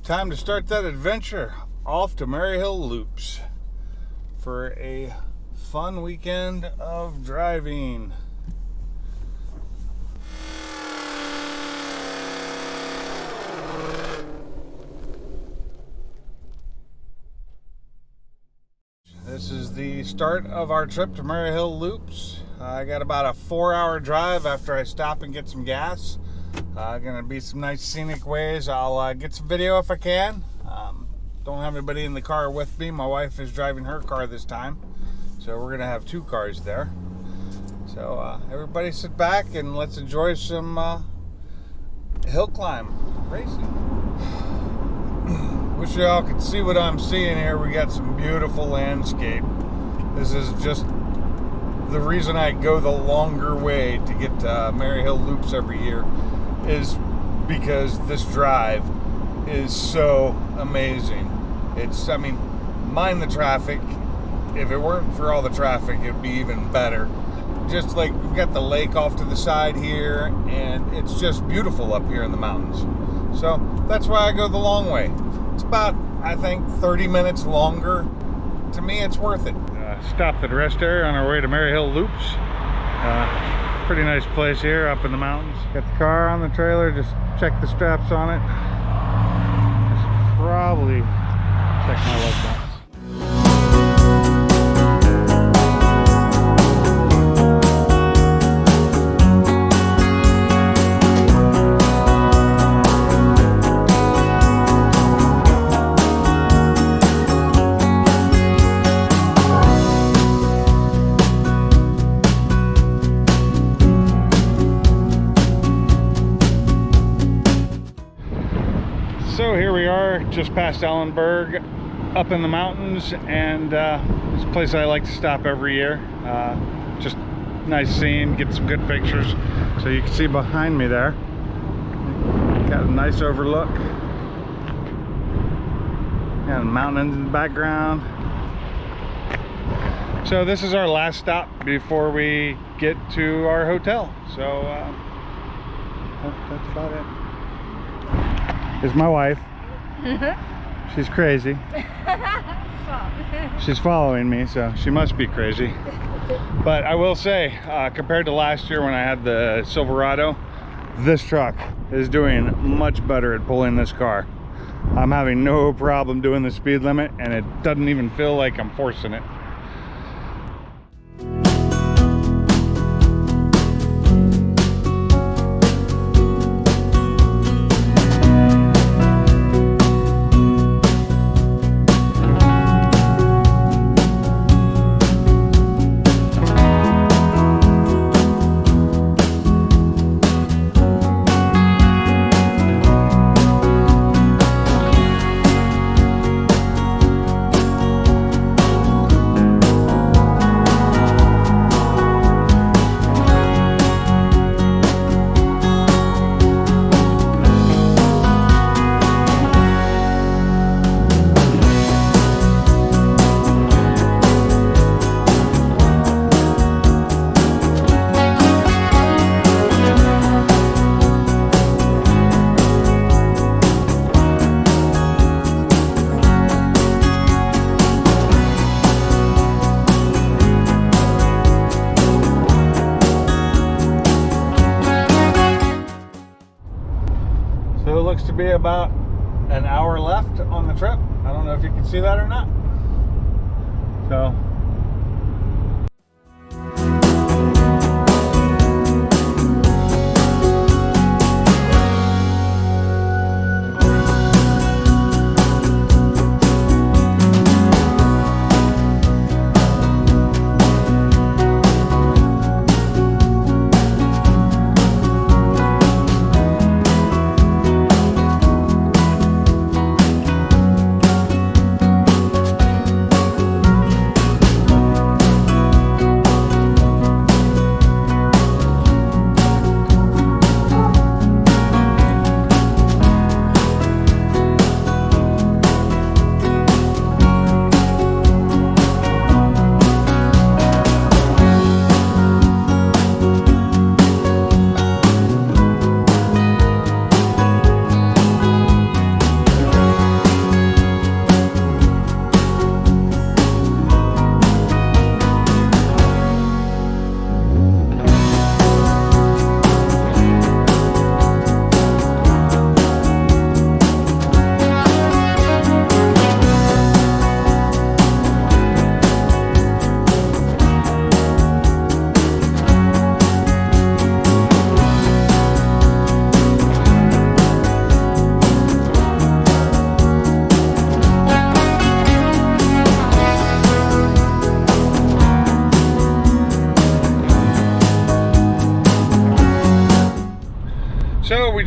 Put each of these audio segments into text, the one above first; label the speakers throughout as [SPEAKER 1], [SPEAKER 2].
[SPEAKER 1] Time to start that adventure off to Maryhill Loops for a fun weekend of driving. This is the start of our trip to Maryhill Loops. I got about a 4-hour drive after I stop and get some gas. Gonna be some nice scenic ways. I'll get some video if I can. Don't have anybody in the car with me. My wife is driving her car this time, so we're gonna have 2 cars there. So everybody sit back and let's enjoy some hill climb racing. Wish y'all could see what I'm seeing here. We got some beautiful landscape. This is just the reason I go the longer way to get to Maryhill Loops every year, is because this drive is so amazing. I mean, mind the traffic. If it weren't for all the traffic, it'd be even better. Just like we've got the lake off to the side here, and it's just beautiful up here in the mountains. So that's why I go the long way. It's about, I think, 30 minutes longer. To me, it's worth it. Stopped at a rest area on our way to Maryhill Loops. Pretty nice place here up in the mountains. Got the car on the trailer, just check the straps on it. Probably check my lug nuts. So here we are, just past Ellenberg, up in the mountains, and it's a place I like to stop every year. Just nice scene, get some good pictures. So you can see behind me there, got a nice overlook. Got the mountains in the background. So this is our last stop before we get to our hotel. So that's about it. Is my wife. She's crazy. She's following me, so she must be crazy. But I will say, compared to last year when I had the Silverado, this truck is doing much better at pulling this car. I'm having no problem doing the speed limit, and it doesn't even feel like I'm forcing it. So it looks to be about an hour left on the trip. I don't know if you can see that or not. So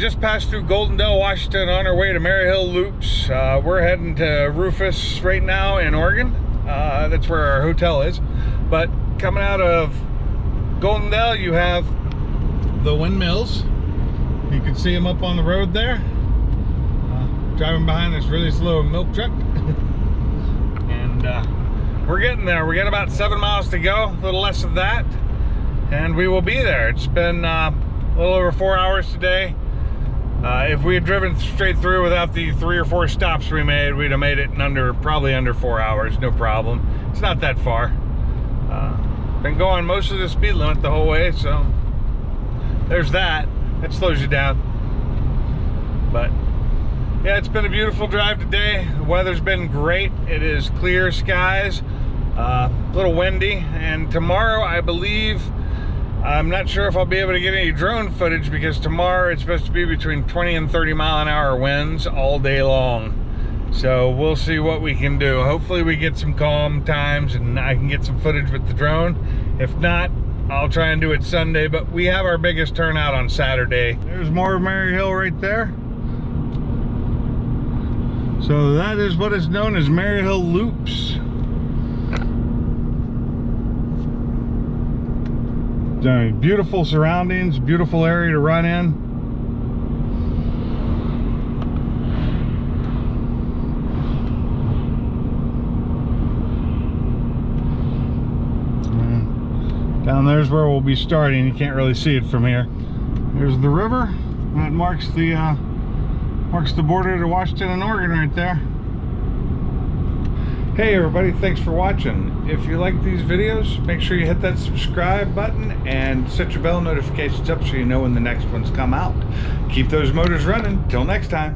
[SPEAKER 1] just passed through Goldendale, Washington on our way to Maryhill Loops. We're heading to Rufus right now in Oregon. That's where our hotel is. But coming out of Goldendale, you have the windmills. You can see them up on the road there. Driving behind this really slow milk truck. And we're getting there. We got about 7 miles to go, a little less of that, and we will be there. It's been a little over 4 hours today. If we had driven straight through without the 3 or 4 stops we made, we'd have made it in probably under 4 hours, no problem. It's not that far. Been going most of the speed limit the whole way, so there's that. It slows you down. But yeah, it's been a beautiful drive today. The weather's been great. It is clear skies, a little windy, and tomorrow I believe, I'm not sure if I'll be able to get any drone footage because tomorrow it's supposed to be between 20 and 30 mile an hour winds all day long. So we'll see what we can do. Hopefully we get some calm times and I can get some footage with the drone. If not, I'll try and do it Sunday, but we have our biggest turnout on Saturday. There's more of Maryhill right there. So that is what is known as Maryhill Loops. Beautiful surroundings, beautiful area to run in. Down there's where we'll be starting. You can't really see it from here. There's the river. That marks the border to Washington and Oregon right there. Hey everybody, thanks for watching. If you like these videos, make sure you hit that subscribe button and set your bell notifications up so you know when the next ones come out. Keep those motors running. Till next time.